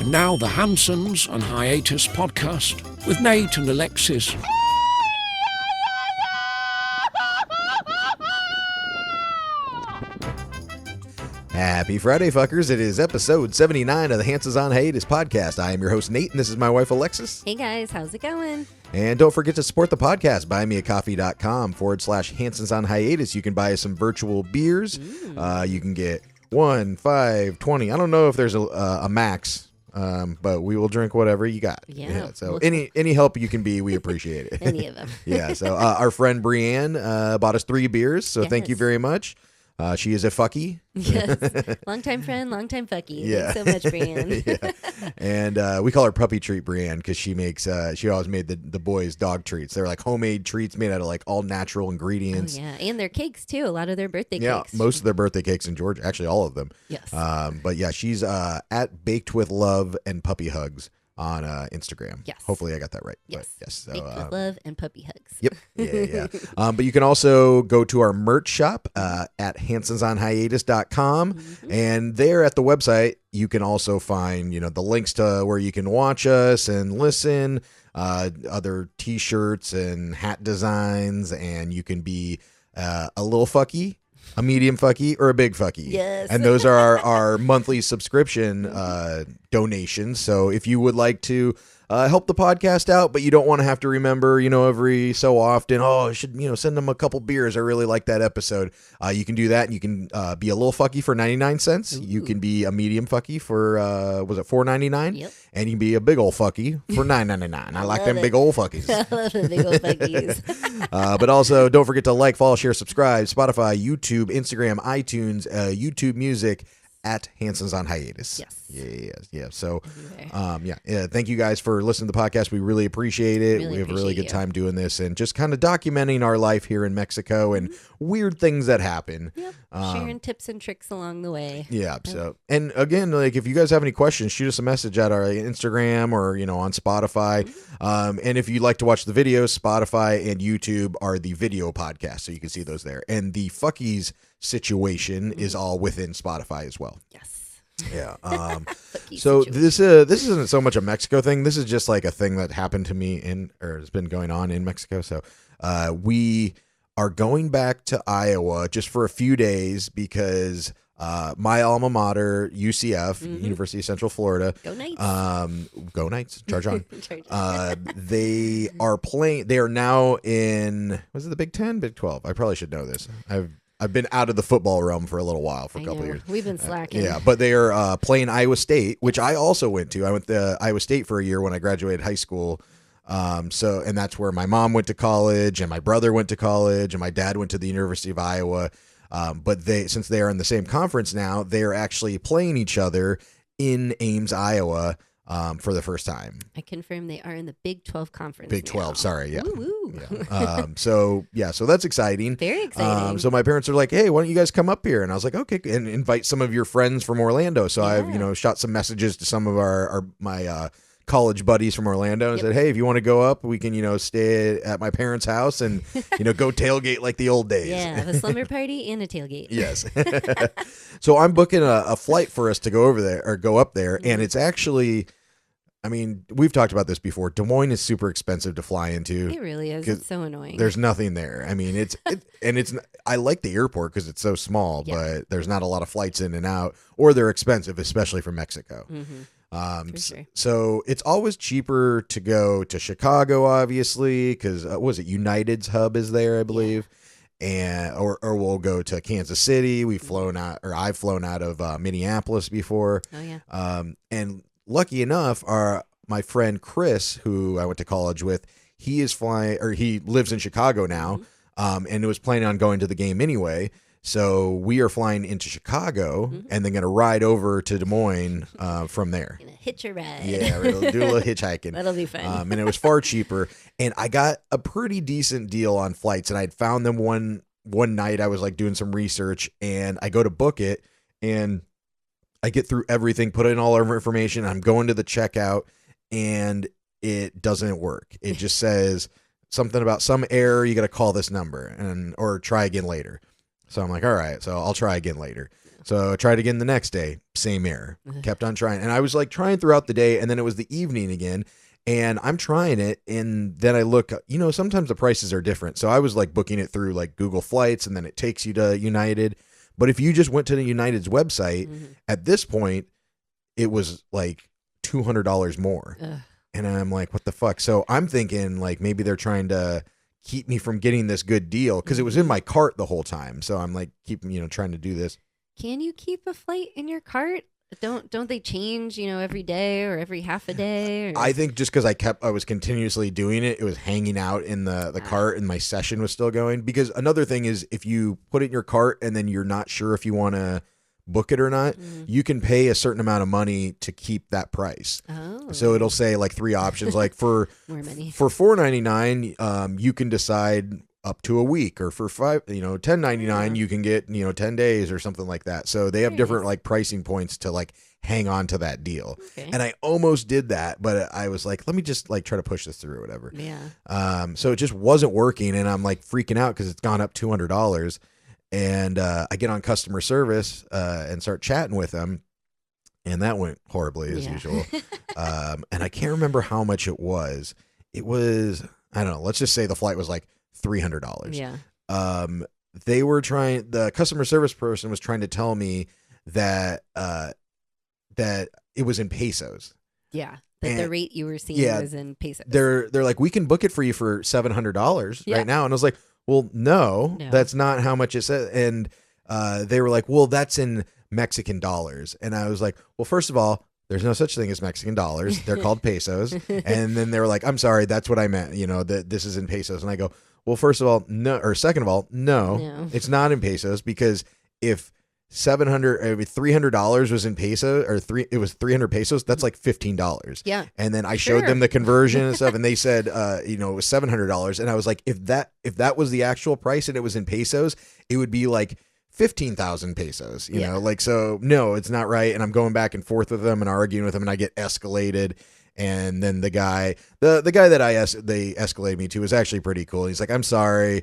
And now the Hansons and Hiatus podcast with Nate and Alexis. Happy Friday, fuckers. It is episode 79 of the Hansons on Hiatus podcast. I am your host, Nate, and this is my wife, Alexis. Hey, guys. How's it going? And don't forget to support the podcast. buymeacoffee.com/Hansons on Hiatus. You can buy us some virtual beers. You can get 1, 5, 20. I don't know if there's a max, but we will drink whatever you got. Yeah. So any help you can be, we appreciate it. Any of them. Yeah. So our friend Brianne bought us 3 beers. So thank you very much. She is a fucky. Yes. Longtime friend, longtime fucky. Yeah. Thanks so much, Brianne. Yeah. And we call her Puppy Treat Brianne because she makes, she always made the boys dog treats. They're like homemade treats made out of like all natural ingredients. Oh, yeah. And their cakes, too. A lot of their birthday Yeah, cakes. most of their birthday cakes in Georgia. Actually, all of them. Yes. But yeah, she's at Baked with Love and Puppy Hugs on Instagram. Yes. Hopefully I got that right. Yes. But yes. So, Baked with love and puppy hugs. Yep. Yeah. But you can also go to our merch shop at hansonsonhiatus.com. And there at the website, you can also find, the links to where you can watch us and listen, other t-shirts and hat designs, and you can be a little fucky, a medium fucky, or a big fucky. Yes. And those are our monthly subscription donations. So if you would like to help the podcast out, but you don't want to have to remember, every so often, I should, send them a couple beers. I really like that episode. You can do that. And you can be a little fucky for 99 cents. Ooh. You can be a medium fucky for, was it $4.99? Yep. And you can be a big old fucky for $9.99. I like them it. big old fuckies. I love the big old fuckies. But also, don't forget to like, follow, share, subscribe, Spotify, YouTube, Instagram, iTunes, YouTube Music, at Hansons on Hiatus. Yes. Yeah. So, thank you guys for listening to the podcast. We really appreciate it. Really We have a really good appreciate time doing this and just kind of documenting our life here in Mexico and weird things that happen. Yep. Sharing tips and tricks along the way. Yeah. So, and again, like if you guys have any questions, shoot us a message at our Instagram or, on Spotify. And if you'd like to watch the videos, Spotify and YouTube are the video podcasts. So you can see those there. And the Fuckies situation is all within Spotify as well. Yes. Yeah. Fucky So situation. this isn't so much a Mexico thing. This is just like a thing that happened to me or has been going on in Mexico. So we are going back to Iowa just for a few days because my alma mater, UCF, University of Central Florida. Go Knights. Go Knights. Charge on. Charge on. They are playing. They are now in, was it the Big 10? Big 12? I probably should know this. I've been out of the football realm for a little while, for a couple of years. We've been slacking. Yeah, but they are playing Iowa State, which I also went to. I went to Iowa State for a year when I graduated high school. And that's where my mom went to college, and my brother went to college, and my dad went to the University of Iowa. But since they are in the same conference now, they are actually playing each other in Ames, Iowa, for the first time. I confirm they are in the Big 12 conference. Big now. 12, sorry, yeah. Woo-woo. Yeah. So that's exciting. Very exciting. So my parents are like, hey, why don't you guys come up here? And I was like, okay, and invite some of your friends from Orlando. So I've, shot some messages to some of my college buddies from Orlando and said, hey, if you want to go up, we can, stay at my parents' house and, go tailgate like the old days. Yeah, have a slumber party and a tailgate. Yes. So I'm booking a flight for us to go over there or go up there. And it's actually, we've talked about this before. Des Moines is super expensive to fly into. It really is. It's so annoying. There's nothing there. I like the airport because it's so small, but there's not a lot of flights in and out, or they're expensive, especially from Mexico. For sure. So it's always cheaper to go to Chicago, obviously, because United's hub is there, I believe. And or we'll go to Kansas City. I've flown out of Minneapolis before. Oh yeah. And lucky enough, my friend Chris, who I went to college with, he lives in Chicago now, and was planning on going to the game anyway. So we are flying into Chicago and then going to ride over to Des Moines from there. Gonna hitch a ride. Yeah, we'll do a little hitchhiking. That'll be fun. And it was far cheaper. And I got a pretty decent deal on flights. And I'd found them one night. I was like doing some research, and I go to book it, and I get through everything, put in all our information. I'm going to the checkout, and it doesn't work. It just says something about some error. You got to call this number or try again later. So I'm like, all right, so I'll try again later. So I tried again the next day, same error. Kept on trying. And I was like trying throughout the day, and then it was the evening again. And I'm trying it, and then I look, sometimes the prices are different. So I was like booking it through like Google Flights, and then it takes you to United. But if you just went to the United's website, at this point, it was like $200 more. And I'm like, what the fuck? So I'm thinking like maybe they're trying to keep me from getting this good deal because it was in my cart the whole time. So I'm like, trying to do this. Can you keep a flight in your cart? Don't they change, every day or every half a day? Or... I think just because I was continuously doing it, it was hanging out in the cart and my session was still going. Because another thing is if you put it in your cart and then you're not sure if you want to book it or not, you can pay a certain amount of money to keep that price. Oh. So it'll say like 3 options, like for more money. For $4.99, you can decide up to a week, or for $10.99, you can get 10 days or something like that. So they have different like pricing points to like hang on to that deal. Okay. And I almost did that, but I was like, let me just like try to push this through or whatever. Yeah. So it just wasn't working, and I'm like freaking out because it's gone up $200. And I get on customer service and start chatting with them, and that went horribly as usual. And I can't remember how much it was. It was, I don't know, let's just say the flight was like $300. Yeah. The customer service person was trying to tell me that that it was in pesos. Yeah. But the rate you were seeing was in pesos. They're like, we can book it for you for $700 right now. And I was like, well, no, that's not how much it said. And they were like, well, that's in Mexican dollars. And I was like, well, first of all, there's no such thing as Mexican dollars. They're called pesos. And then they were like, I'm sorry, that's what I meant. That this is in pesos. And I go, well, first of all, no, or second of all, no, it's not in pesos, because if $300 was in pesos, or it was 300 pesos, that's like $15. Yeah. And then I showed them the conversion and stuff, and they said it was $700. And I was like, if that was the actual price and it was in pesos, it would be like 15,000 pesos, you know, like, so no, it's not right. And I'm going back and forth with them and arguing with them, and I get escalated. And then the guy that they escalated me to was actually pretty cool. He's like, I'm sorry,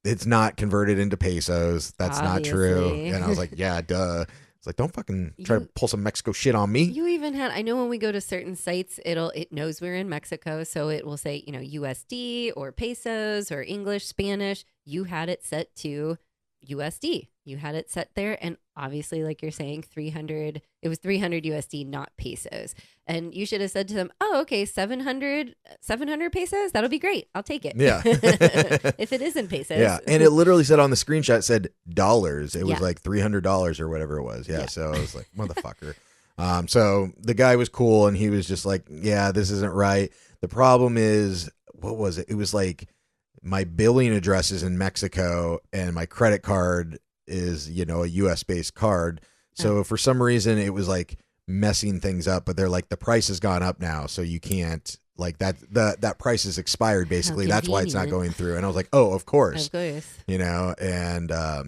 it's not converted into pesos. That's not true. And I was like, yeah, duh. It's like, don't fucking try to pull some Mexico shit on me. You even had, I know when we go to certain sites, it knows we're in Mexico. So it will say, USD or pesos or English, Spanish. You had it set to USD. You had it set there. And obviously, like you're saying, 300, it was 300 USD, not pesos. And you should have said to them, oh, okay, 700 pesos. That'll be great. I'll take it. Yeah. If it isn't pesos. Yeah. And it literally said on the screenshot, it said dollars. It was like $300 or whatever it was. Yeah. So I was like, motherfucker. So the guy was cool, and he was just like, yeah, this isn't right. The problem is, what was it? It was like, my billing address is in Mexico and my credit card is, a US based card. So for some reason it was like messing things up, but they're like, the price has gone up now. So you can't, like, that price is expired basically. That's why it's not going through. And I was like, oh, of course. And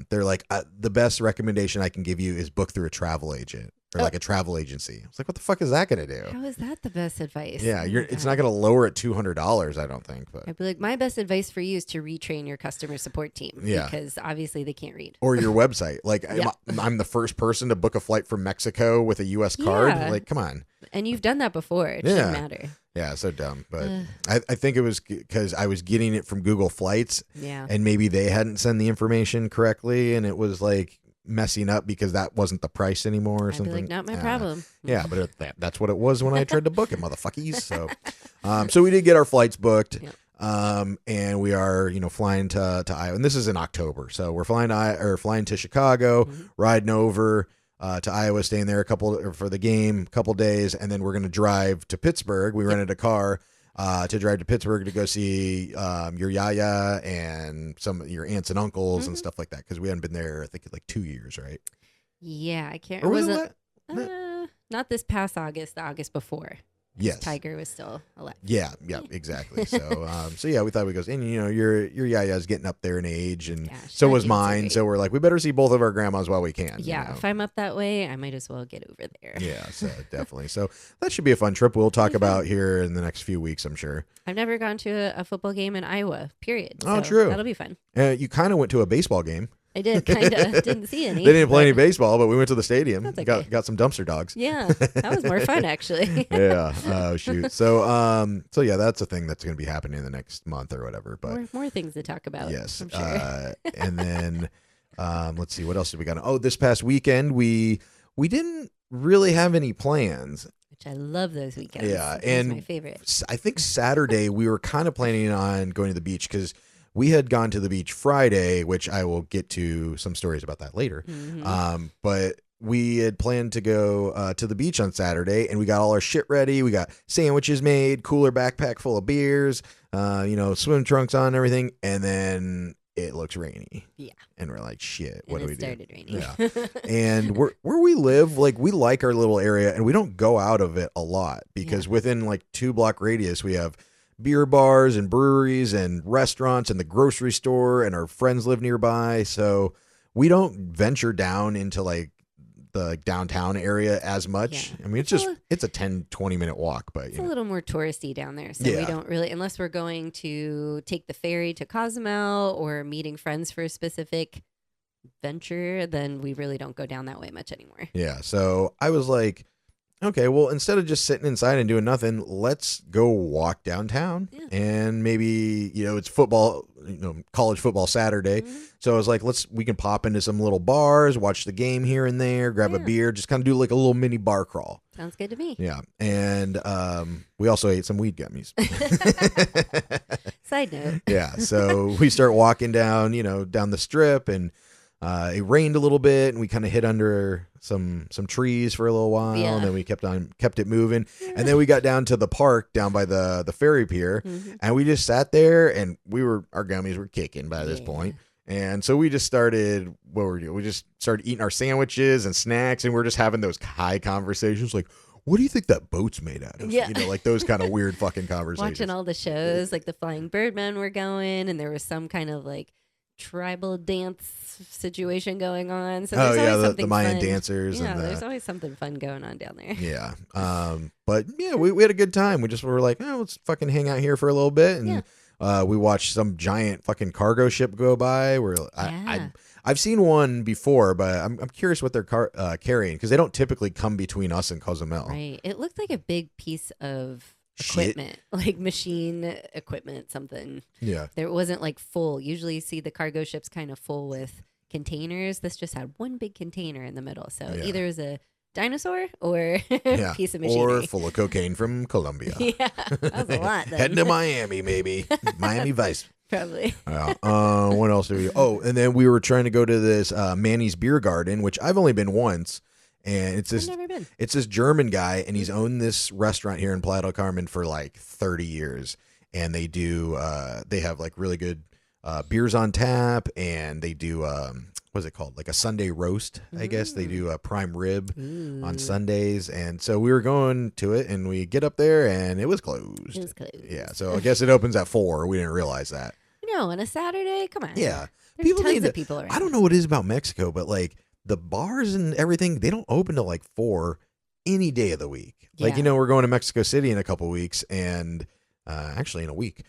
they're like, the best recommendation I can give you is book through a travel agent. Or like a travel agency. I was like, what the fuck is that going to do? How is that the best advice? Yeah, it's not going to lower it $200, I don't think. But I'd be like, my best advice for you is to retrain your customer support team. Yeah. Because obviously they can't read. Or your website. Like, I'm the first person to book a flight from Mexico with a U.S. card. Yeah. Like, come on. And you've done that before. It shouldn't matter. Yeah, so dumb. But I think it was because I was getting it from Google Flights. Yeah. And maybe they hadn't sent the information correctly, and it was like messing up because that wasn't the price anymore or something. Be like, not my problem. Yeah, but that's what it was when I tried to book it, motherfuckies. So so we did get our flights booked. And we are, flying to Iowa, and this is in October. So we're flying to Chicago, riding over to Iowa, staying there for the game, a couple days, and then we're going to drive to Pittsburgh. We rented a car to drive to Pittsburgh to go see your yaya and some of your aunts and uncles and stuff like that, because we hadn't been there, I think, in like 2 years, right? Yeah, I can't. Or was it not this past August, the August before. Yes, Tiger was still alive. Yeah, exactly. So, yeah, we thought we goes, and your yaya's getting up there in age, and so was mine. So we're like, we better see both of our grandmas while we can. Yeah, if I'm up that way, I might as well get over there. Yeah, so definitely. So that should be a fun trip. We'll talk about here in the next few weeks, I'm sure. I've never gone to a football game in Iowa. Period. Oh, so true. That'll be fun. You kind of went to a baseball game. I did kind of. Didn't see any. They didn't play but- any baseball, but we went to the stadium. That's okay. Got some dumpster dogs. Yeah, that was more fun actually. Yeah. Oh shoot. So yeah, that's a thing that's going to be happening in the next month or whatever. But more things to talk about. yes. I'm sure. And then let's see, what else did we got? Oh, this past weekend we didn't really have any plans. Which I love those weekends. Yeah, It's and my favorite. I think Saturday we were kind of planning on going to the beach because we had gone to the beach Friday, which I will get to some stories about that later. Mhm. But we had planned to go to the beach on Saturday, and we got all our shit ready. We got sandwiches made, cooler backpack full of beers, swim trunks on, and everything. And then it looks rainy. Yeah. And we're like, shit, And what do it we do? started raining. Yeah. And where we live, like, we like our little area, and we don't go out of it a lot because within like 2-block radius, we have beer bars and breweries and restaurants and the grocery store, and our friends live nearby. So we don't venture down into like the downtown area as much. Yeah. I mean, it's a 10-20 minute walk, but It's a little more touristy down there. So we Yeah. don't really, unless we're going to take the ferry to Cozumel or meeting friends for a specific venture, then we really don't go down that way much anymore. yeah. So I was like, okay, well, instead of just sitting inside and doing nothing, let's go walk downtown. Yeah. And maybe, it's football, college football Saturday. Mhm. So I was like, we can pop into some little bars, watch the game here and there, grab a Yeah. beer, just kind of do like a little mini bar crawl. Sounds good to me. Yeah. And we also ate some weed gummies. Side note. Yeah. So we start walking down, down the strip, and it rained a little bit, and we kind of hid under some trees for a little while, Yeah. and then we kept it moving, and then we got down to the park down by the ferry pier, Mhm. and we just sat there, and our gummies were kicking by this Yeah. point. And so we just started, what were we doing? We just started eating our sandwiches and snacks, and we're just having those high conversations like, what do you think that boat's made out of? Yeah. Like those kind of weird fucking conversations. Watching all the shows, like the Flying Birdmen were going, and there was some kind of like tribal dance situation going on. So there's always the something Mayan fun. dancers. Yeah, and there's always something fun going on down there. Yeah. But yeah, we had a good time. We were like, let's fucking hang out here for a little bit. And we watched some giant fucking cargo ship go by. Yeah. I've seen one before, but I'm curious what they're carrying, because they don't typically come between us and Cozumel. Right. It looked like a big piece of Shit. equipment, like machine equipment, something. Yeah. There wasn't like full. Usually you see the cargo ships kind of full with containers. This just had one big container in the middle. So Yeah. either it was a dinosaur or a Yeah. piece of Or machinery. full of cocaine from Colombia. Yeah, that was a lot then. Heading to Miami, maybe. Miami Vice. Probably. Yeah. What else do we? Oh, and then we were trying to go to this Manny's Beer Garden, which I've only been once, and I've never been. it's this German guy, and he's owned this restaurant here in Playa del Carmen for like 30 years, and they have like really good beers on tap, and they do what's it called, like a Sunday roast, I guess. They do a prime rib on Sundays, and so we were going to it, and we get up there, and it was closed. It was closed. Yeah, so I guess it opens at 4. We didn't realize that. No, on a Saturday? Come on. Yeah. There's tons need of people around. I don't know what it is about Mexico, but like the bars and everything, they don't open till like 4 any day of the week. Like, Yeah. we're going to Mexico City in a couple weeks, and actually in a week.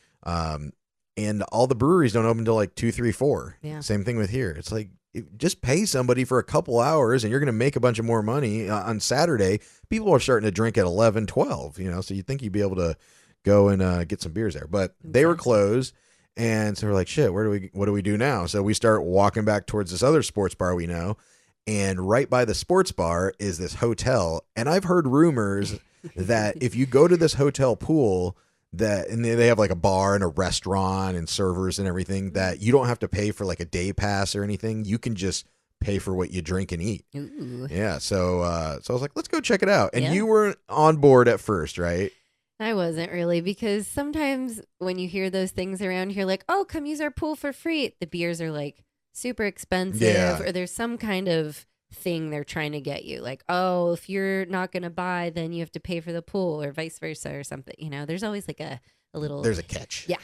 And all the breweries don't open till like 2, 3, 4. Yeah. Same thing with here. It's like, just pay somebody for a couple hours and you're going to make a bunch of more money on Saturday. People are starting to drink at 11, 12, so you'd think you'd be able to go and get some beers there, but they were closed. And so we're like, shit, what do we do now? So we start walking back towards this other sports bar we know. And right by the sports bar is this hotel. And I've heard rumors that if you go to this hotel pool, and they have like a bar and a restaurant and servers and everything, that you don't have to pay for like a day pass or anything. You can just pay for what you drink and eat. Ooh. Yeah. So I was like, let's go check it out. And Yeah. you weren't on board at first, right? I wasn't really, because sometimes when you hear those things around here, like, oh, come use our pool for free, the beers are like super expensive, Yeah. or there's some kind of thing they're trying to get you. Like, oh, if you're not going to buy, then you have to pay for the pool, or vice versa, or something. There's always like a little. There's a catch. Yeah.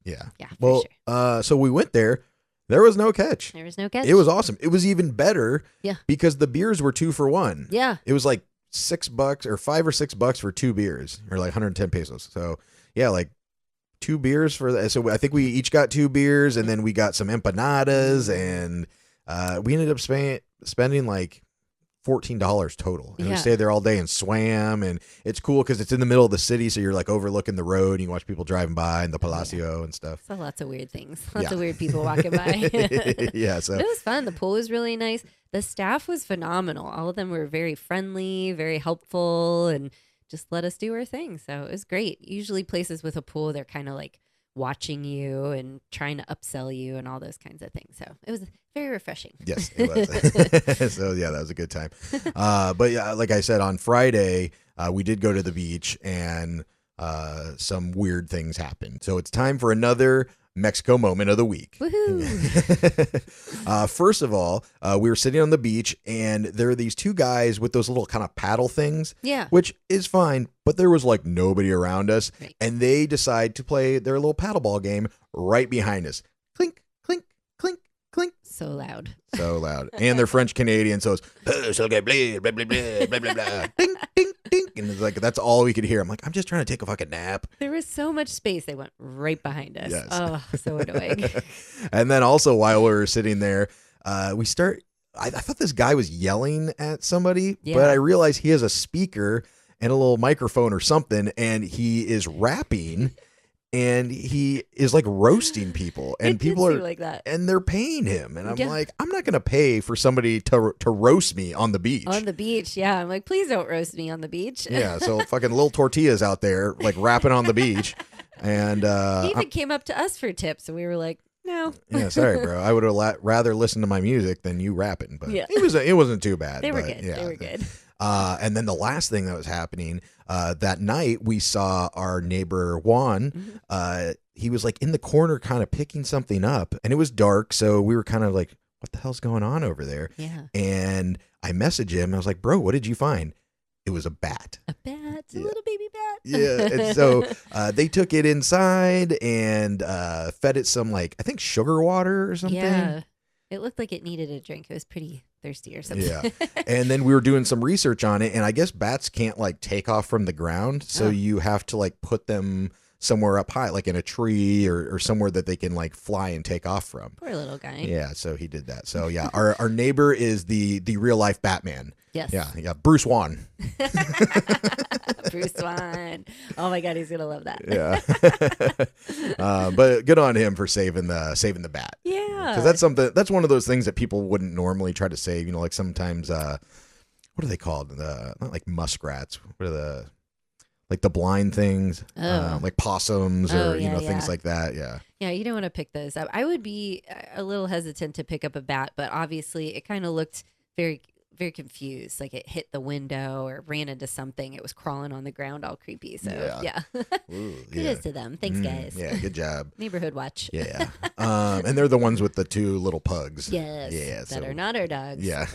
Yeah. Yeah. Well, for sure. so we went there. There was no catch. There was no catch. It was awesome. It was even better. Yeah. Because the beers were 2 for 1. Yeah. It was like $6 or $5 or $6 for 2 beers, or like 110 pesos. So yeah, like 2 beers for that. So I think we each got 2 beers, and then we got some empanadas and We ended up spending like $14 total, and we Yeah. stayed there all day and swam. And it's cool because it's in the middle of the city, so you're like overlooking the road and you watch people driving by and the Palacio and stuff. So lots of weird things, lots Yeah. of weird people walking by. Yeah, so But it was fun. The pool was really nice. The staff was phenomenal. All of them were very friendly, very helpful, and just let us do our thing. So it was great. Usually places with a pool, they're kind of like watching you and trying to upsell you and all those kinds of things. So it was very refreshing. yes, it was. So yeah, that was a good time. But yeah, like I said, on Friday, we did go to the beach, and some weird things happened. So it's time for another Mexico moment of the week. Woohoo! First of all, we were sitting on the beach, and there are these two guys with those little kind of paddle things, Yeah. which is fine, but there was like nobody around us, Right. and they decide to play their little paddleball game right behind us. Clink, clink, clink, clink. So loud. So loud. And they're French Canadian, so it's blah, blah, blah, blah, blah, blah, blah, blah. Ding, ding, ding. And it's like, that's all we could hear. I'm like, I'm just trying to take a fucking nap. There was so much space. They went right behind us. Yes. Oh, so annoying. And then also while we were sitting there, I thought this guy was yelling at somebody, Yeah. but I realized he has a speaker and a little microphone or something, and he is rapping, and he is like roasting people, and It did people seem are like that. and they're paying him, and I'm Yeah. like, I'm not gonna pay for somebody to roast me on the beach. On the beach. Yeah. I'm like, please don't roast me on the beach. Yeah, so fucking little tortillas out there like rapping on the beach, and He even came up to us for tips, and we were like, no. yeah, sorry, bro. I would have rather listened to my music than you rapping, but Yeah. it wasn't too bad. They were but good. Yeah. They were good. And then the last thing that was happening that night, we saw our neighbor Juan. Mm-hmm. He was like in the corner, kind of picking something up, and it was dark, so we were kind of like, "What the hell's going on over there?" Yeah. And I messaged him. I was like, "Bro, what did you find?" It was a bat. A bat. A Yeah. little baby bat. Yeah, and so they took it inside and fed it some, like, I think sugar water or something. Yeah. It looked like it needed a drink. It was pretty thirsty or something. Yeah. And then we were doing some research on it, and I guess bats can't like take off from the ground, so Oh. you have to like put them somewhere up high, like in a tree or somewhere that they can like fly and take off from. Poor little guy. Yeah, so he did that. So yeah, our neighbor is the real life Batman. Yes. Yeah, Bruce Wan. Bruce Wine. Oh my God, he's gonna love that. Yeah. But good on him for saving the bat. Yeah. Because that's one of those things that people wouldn't normally try to save. You know, like sometimes, what are they called? Not like muskrats. What are the blind things? Oh. Like possums Oh, or, yeah, things yeah. like that. Yeah. Yeah, you don't want to pick those up. I would be a little hesitant to pick up a bat, but obviously it kind of looked very, very confused. Like it hit the window or ran into something. It was crawling on the ground all creepy. So Yeah. yeah. Ooh, Kudos to them. Thanks, guys. Yeah, good job. Neighborhood watch. Yeah. And they're the ones with the two little pugs. Yes. Yeah. That So, are not our dogs. yeah.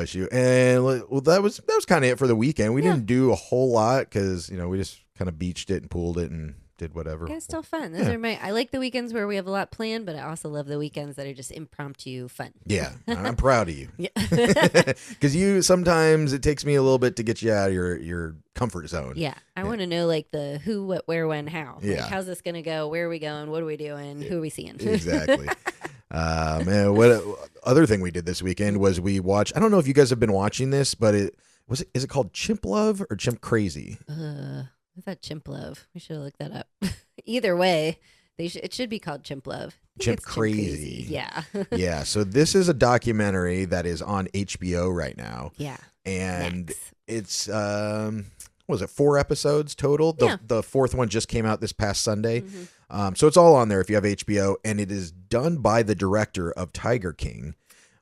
Shoot. And well, that was kind of it for the weekend. We Yeah. didn't do a whole lot because, we just kind of beached it and pooled it and did whatever. Yeah, it's still fun. Those Yeah. are I like the weekends where we have a lot planned, but I also love the weekends that are just impromptu fun. Yeah, I'm proud of you. Yeah. Because sometimes it takes me a little bit to get you out of your comfort zone. Yeah. I want to know like the who, what, where, when, how. Yeah. Like, how's this going to go? Where are we going? What are we doing? Who are we seeing? Exactly. Man, what other thing we did this weekend was we watched, I don't know if you guys have been watching this, but is it called Chimp Love or Chimp Crazy? I thought Chimp Love. We should have looked that up. Either way, it should be called Chimp Love. I think Chimp it's Crazy. Yeah. Yeah, so this is a documentary that is on HBO right now. Yeah. And Max. it's what was it, 4 episodes total? Yeah. The fourth one just came out this past Sunday. Mhm. So it's all on there if you have HBO, and it is done by the director of Tiger King.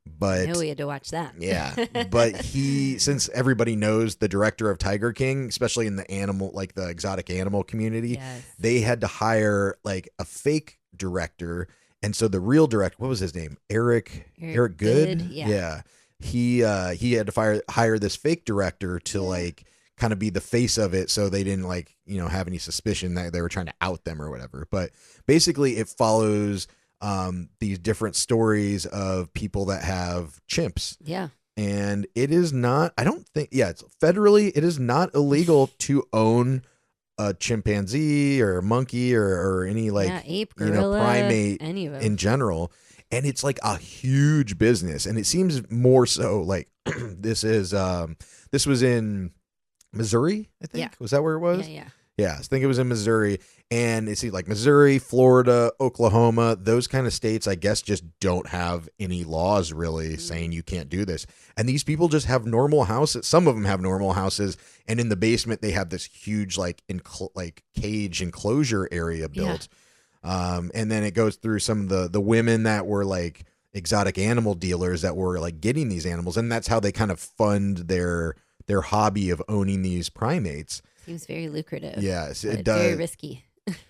I But know we had to watch that. yeah, but since everybody knows the director of Tiger King, especially in the exotic animal community, Yes. they had to hire like a fake director. And so the real director, what was his name? Eric Good? Good, yeah. Yeah. He had to hire this fake director to like kind of be the face of it, so they didn't have any suspicion that they were trying to out them or whatever. But basically it follows these different stories of people that have chimps. Yeah. And it is not, I don't think, it's federally, it is not illegal to own a chimpanzee or a monkey or any Yeah, ape, gorilla, primate any of them. in general. and it's like a huge business, and it seems more so like this was in Missouri, I think. Yeah. Was that where it was? Yeah. Yeah, I think it was in Missouri. And it's like Missouri, Florida, Oklahoma, those kind of states, I guess, just don't have any laws really saying you can't do this. And these people just have normal houses. Some of them have normal houses. And in the basement, they have this huge like cage enclosure area built. And then it goes through some of the women that were like exotic animal dealers that were like getting these animals. And that's how they kind of fund their hobby of owning these primates. Seems very lucrative. Yes, it it does. Very risky.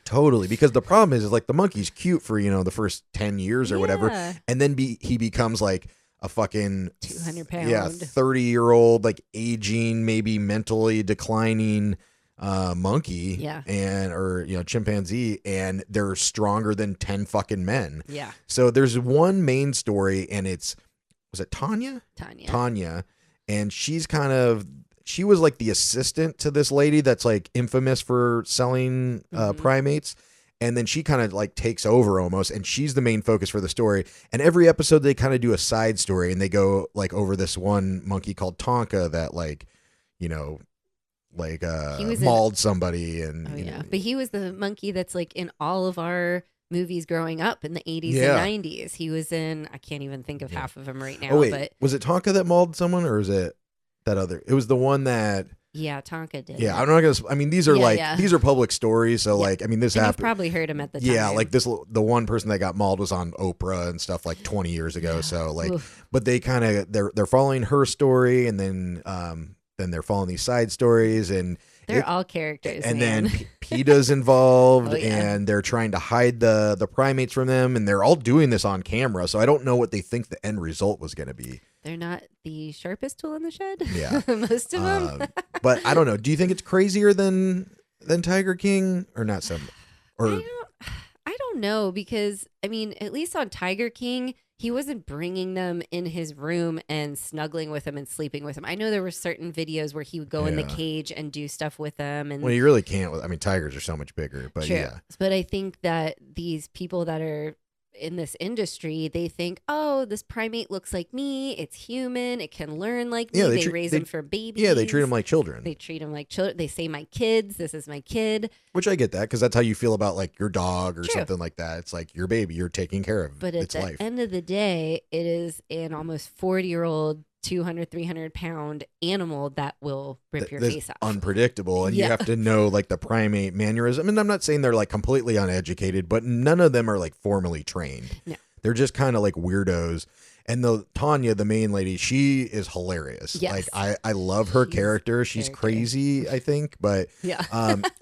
Totally, because the problem is like the monkey's cute for the first 10 years or whatever, and then he becomes like a fucking 200-pound 30-year-old like aging, maybe mentally declining monkey, or chimpanzee, and they're stronger than 10 fucking men. Yeah. So there's one main story, and was it Tanya? Tanya, and she was like the assistant to this lady that's like infamous for selling primates. And then she kind of like takes over almost, and she's the main focus for the story. And every episode they kind of do a side story, and they go like over this one monkey called Tonka that mauled somebody. And but he was the monkey that's like in all of our movies growing up in the 80s and 90s. He was in, I can't even think of half of them right now. Oh wait, but was it Tonka that mauled someone, or is it that other? It was the one that. Yeah, Tonka did. Yeah, I'm not gonna. I mean, these are these are public stories, so like, I mean, this happened. You've probably heard him at the time. Yeah, like the one person that got mauled was on Oprah and stuff like 20 years ago. Yeah. So like, but they kind of they're following her story, and then they're following these side stories, and they're all characters. And man. then PETA's involved, and they're trying to hide the primates from them, and they're all doing this on camera. So I don't know what they think the end result was going to be. They're not the sharpest tool in the shed. Yeah, most of them. But I don't know. Do you think it's crazier than Tiger King, or not? I don't know, because I mean, at least on Tiger King, he wasn't bringing them in his room and snuggling with them and sleeping with them. I know there were certain videos where he would go in the cage and do stuff with them. And well, you really can't. I mean, tigers are so much bigger, but true. But I think that these people that are in this industry, they think, oh, this primate looks like me. It's human. It can learn like me. They raise them for babies. Yeah, they treat them like children. They treat them like children. They say, my kids, this is my kid. Which I get that, because that's how you feel about like your dog or something like that. It's like your baby. You're taking care of but at its the life. End of the day, it is an almost 40-year-old 200, 300-pound animal that will rip your face off. Unpredictable, and you have to know like the primate mannerism. And I'm not saying they're like completely uneducated, but none of them are like formally trained. No. They're just kind of like weirdos. And Tanya, the main lady, she is hilarious. Yes. Like I love her character. She's crazy, I think, but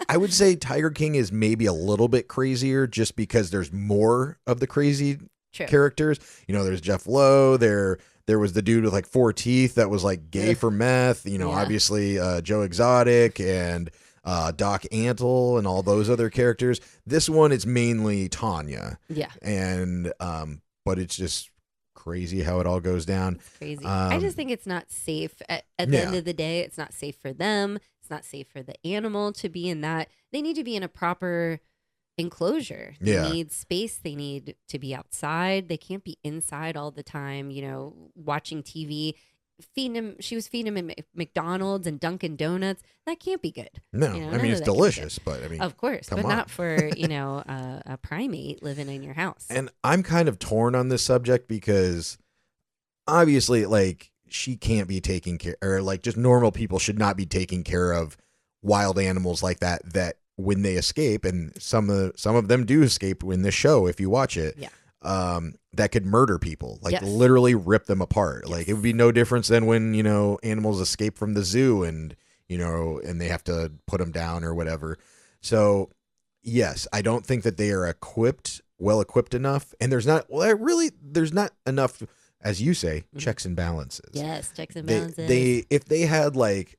I would say Tiger King is maybe a little bit crazier, just because there's more of the crazy characters. There's Jeff Lowe. There was the dude with like 4 teeth that was like gay for meth. Obviously Joe Exotic and Doc Antle and all those other characters. This one is mainly Tanya. Yeah. And but it's just crazy how it all goes down. It's crazy. I just think it's not safe. At the end of the day, it's not safe for them. It's not safe for the animal to be in that. They need to be in a proper enclosure. They need space. They need to be outside. They can't be inside all the time, watching TV. She was feeding him at McDonald's and Dunkin' Donuts. That can't be good. No, I mean, it's delicious, but I mean, of course, but not for a primate living in your house. And I'm kind of torn on this subject, because obviously, like, she can't be taking care, or like just normal people should not be taking care of wild animals like that when they escape, and some of them do escape in this show if you watch it. That could murder people, like literally rip them apart. Like, it would be no difference than when animals escape from the zoo and and they have to put them down or whatever. So yes, I don't think that they are well equipped enough, and there's not enough, as you say, checks and balances. Yes, checks and balances. If they had like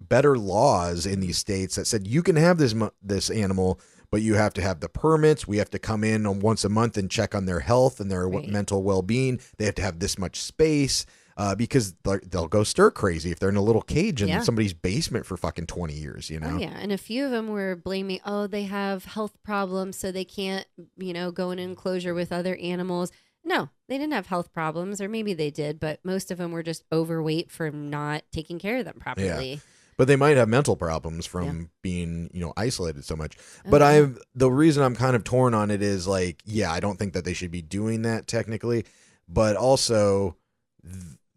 better laws in these states that said you can have this animal, but you have to have the permits. We have to come in once a month and check on their health and their mental well-being. They have to have this much space, because they'll go stir crazy if they're in a little cage in somebody's basement for fucking 20 years, Oh, yeah. And a few of them were blaming, they have health problems, so they can't, go in an enclosure with other animals. No, they didn't have health problems, or maybe they did, but most of them were just overweight from not taking care of them properly. But they might have mental problems from being, isolated so much. But the reason I'm kind of torn on it is like, I don't think that they should be doing that technically, but also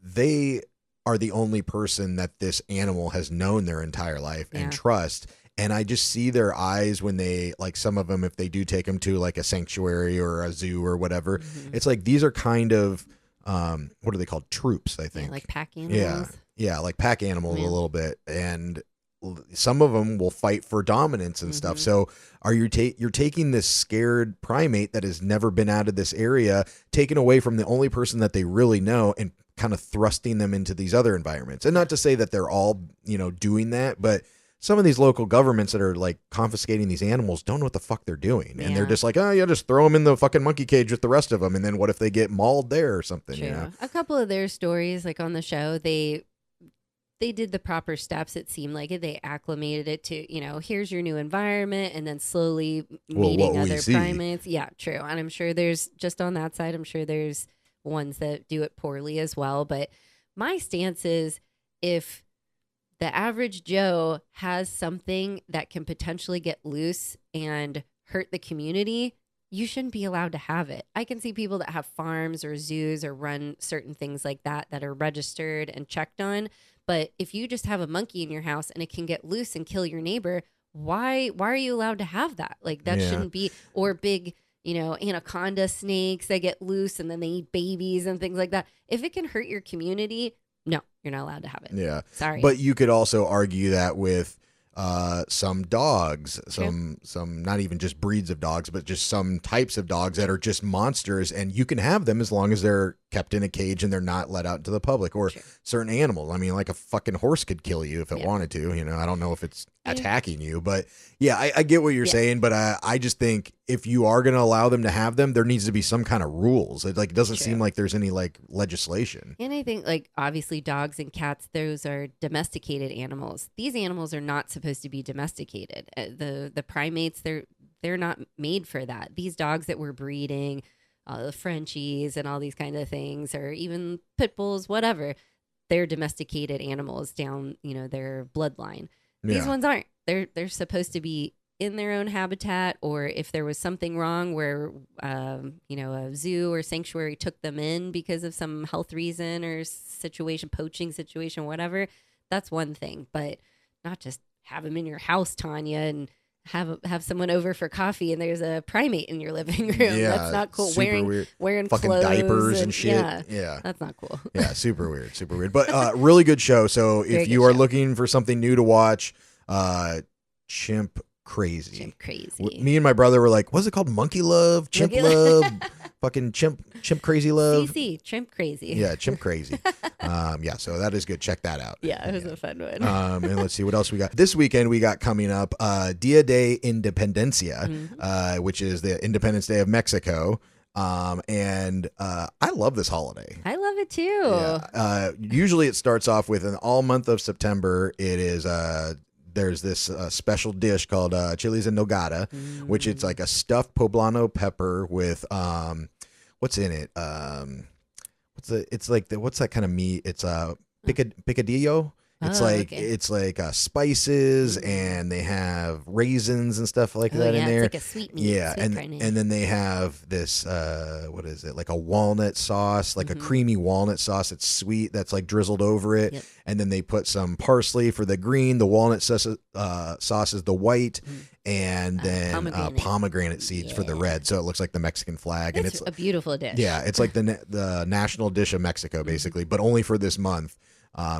they are the only person that this animal has known their entire life and trust. And I just see their eyes when they, like some of them, if they do take them to like a sanctuary or a zoo or whatever, it's like these are kind of, what are they called? Troops, I think. Yeah, like pack animals. Yeah, like pack animals a little bit. And some of them will fight for dominance and stuff. So you're taking this scared primate that has never been out of this area, taken away from the only person that they really know, and kind of thrusting them into these other environments. And not to say that they're all, doing that, but some of these local governments that are like confiscating these animals don't know what the fuck they're doing. And they're just like, just throw them in the fucking monkey cage with the rest of them. And then what if they get mauled there or something? True. A couple of their stories, like on the show, they did the proper steps. It seemed like it. They acclimated it to, here's your new environment, and then slowly meeting other primates. Yeah, true. And I'm sure there's, just on that side, I'm sure there's ones that do it poorly as well. But my stance is, if the average Joe has something that can potentially get loose and hurt the community, you shouldn't be allowed to have it. I can see people that have farms or zoos or run certain things like that are registered and checked on. But if you just have a monkey in your house and it can get loose and kill your neighbor, why are you allowed to have that? Like, that shouldn't be. Or big, anaconda snakes that get loose and then they eat babies and things like that. If it can hurt your community, no, you're not allowed to have it. Yeah. Sorry. But you could also argue that with some dogs, some not even just breeds of dogs, but just some types of dogs that are just monsters, and you can have them as long as they're kept in a cage and they're not let out to the public. Or certain animals. I mean, like a fucking horse could kill you if it wanted to. I don't know if it's attacking you, but I get what you're saying. But I just think if you are going to allow them to have them, there needs to be some kind of rules. It doesn't seem like there's any like legislation. And I think, like, obviously dogs and cats, those are domesticated animals. These animals are not supposed to be domesticated. The primates, they're not made for that. These dogs that we're breeding, the Frenchies and all these kind of things, or even pit bulls, whatever, they're domesticated animals down, their bloodline. These ones aren't. They're supposed to be in their own habitat, or if there was something wrong where, a zoo or sanctuary took them in because of some health reason or situation, poaching situation, whatever, that's one thing. But not just have them in your house, Tanya, and have someone over for coffee and there's a primate in your living room. That's not cool. Wearing fucking clothes diapers and shit. Yeah, that's not cool. Yeah, super weird. But really good show. So if you are looking for something new to watch, Chimp Crazy. Me and my brother were like, what's it called? Monkey Love? Chimp Love? Fucking Chimp Crazy Love? CC, Chimp Crazy. Yeah, Chimp Crazy. So that is good. Check that out. Yeah, it was a fun one. And let's see what else we got. This weekend we got coming up Dia de Independencia, which is the Independence Day of Mexico. And I love this holiday. I love it too. Yeah. Usually it starts off with all month of September. It is there's this special dish called chiles en nogada, which it's like a stuffed poblano pepper with what's in it? What's that kind of meat? It's picadillo. It's like spices, and they have raisins and stuff like that in there. It's like a sweet meat. Yeah, and then they have this what is it? Like a walnut sauce, like a creamy walnut sauce. It's sweet. That's like drizzled over it, and then they put some parsley for the green. The walnut sauce is the white, and then pomegranate seeds for the red. So it looks like the Mexican flag, and it's a beautiful dish. Yeah, it's like the national dish of Mexico, basically, but only for this month.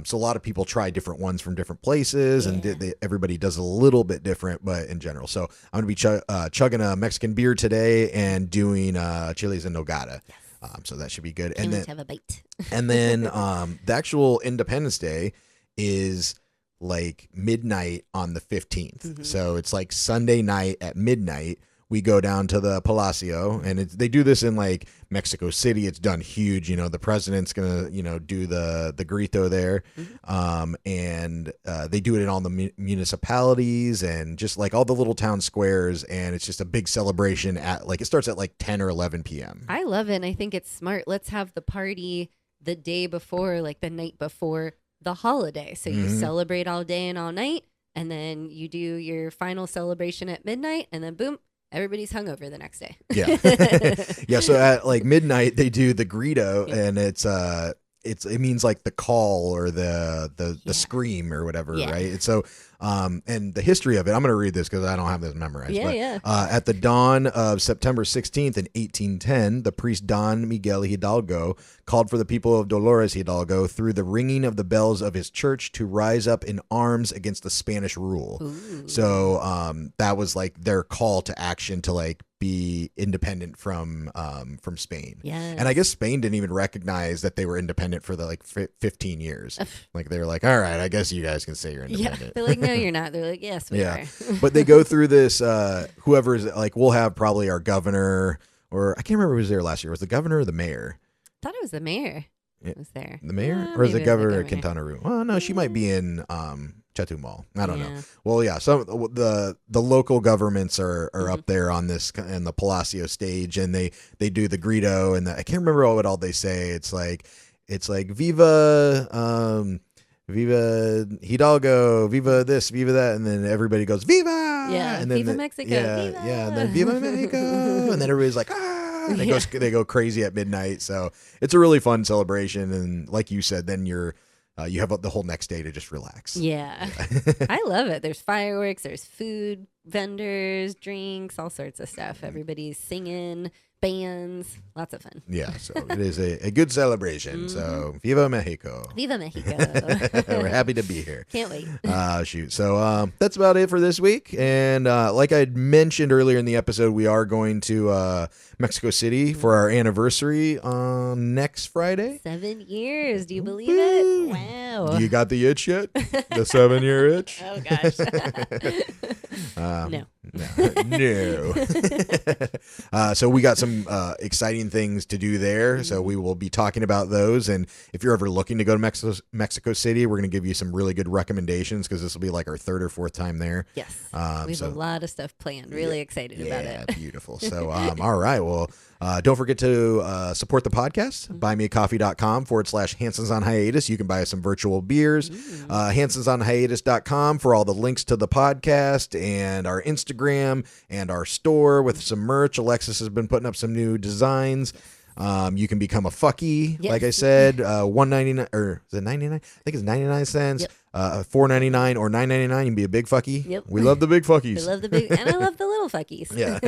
So a lot of people try different ones from different places, and everybody does a little bit different, but in general. So I'm going to be chugging a Mexican beer today and doing chiles en nogada. Yes. So that should be good. And then have a bite. And then the actual Independence Day is like midnight on the 15th. So it's like Sunday night at midnight, we go down to the Palacio, and they do this in like Mexico City. It's done huge. The president's gonna do the grito there, and they do it in all the municipalities and just like all the little town squares, and it's just a big celebration at like it starts at like 10 or 11 p.m. I love it. And I think it's smart. Let's have the party the day before, like the night before the holiday. So you celebrate all day and all night, and then you do your final celebration at midnight, and then boom, everybody's hungover the next day. Yeah. So at like midnight they do the grito, and it means like the call or the scream or whatever, right? And so and the history of it, I'm going to read this because I don't have this memorized. At the dawn of September 16th in 1810, the priest Don Miguel Hidalgo called for the people of Dolores Hidalgo through the ringing of the bells of his church to rise up in arms against the Spanish rule. Ooh. So that was like their call to action to like be independent from Spain. Yes. And I guess Spain didn't even recognize that they were independent for the like 15 years. Like they were like, all right, I guess you guys can say you're independent. Yeah. They're like, no, you're not. They're like, yes, we are. But they go through this, whoever's like, we'll have probably our governor, or I can't remember who was there last year. Was the governor or the mayor? I thought it was the mayor. It was there. The mayor? Or is it Governor Quintana Roo? Well, no, she might be in Chetumal. I don't know. Well, yeah, some the local governments are up there on this in the Palacio stage, and they do the grito, and I can't remember what all they say. It's like Viva Viva Hidalgo, Viva this, Viva that, and then everybody goes Viva, and then Viva Mexico, Viva. And then Viva Mexico, and then everybody's like and they go crazy at midnight. So it's a really fun celebration, and like you said, then you have the whole next day to just relax. Yeah. I love it. There's fireworks, there's food vendors, drinks, all sorts of stuff. Everybody's singing, bands, lots of fun. Yeah, so it is a good celebration. So Viva Mexico. Viva Mexico. We're happy to be here. Can't wait. Shoot. So that's about it for this week. And like I mentioned earlier in the episode, we are going to Mexico City for our anniversary on next Friday. 7 years. Do you believe it? Wow. You got the itch yet? The 7-year itch? Oh, gosh. No. So we got some exciting things to do there. So we will be talking about those. And if you're ever looking to go to Mexico City, we're going to give you some really good recommendations because this will be like our 3rd or 4th time there. Yes. We have a lot of stuff planned. Really excited about it. Yeah, beautiful. So, all right. Well, don't forget to support the podcast. Buymeacoffee.com/Hansons on Hiatus. You can buy us some virtual beers. HansonsOnHiatus.com for all the links to the podcast and our Instagram and our store with some merch. Alexis has been putting up some new designs. You can become a fucky, like I said, $1.99 or is it 99? I think it's 99 cents. Yep. $4.99 or $9.99. You can be a big fucky. Yep. We love the big fuckies. We love the big, and I love the little fuckies. Yeah.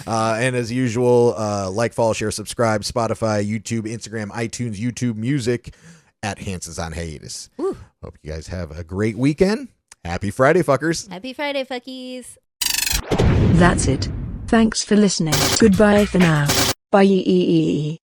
And as usual, like, follow, share, subscribe, Spotify, YouTube, Instagram, iTunes, YouTube Music at Hansons on Hiatus. Woo. Hope you guys have a great weekend. Happy Friday, fuckers. Happy Friday, fuckies. That's it. Thanks for listening. Goodbye for now. Bye.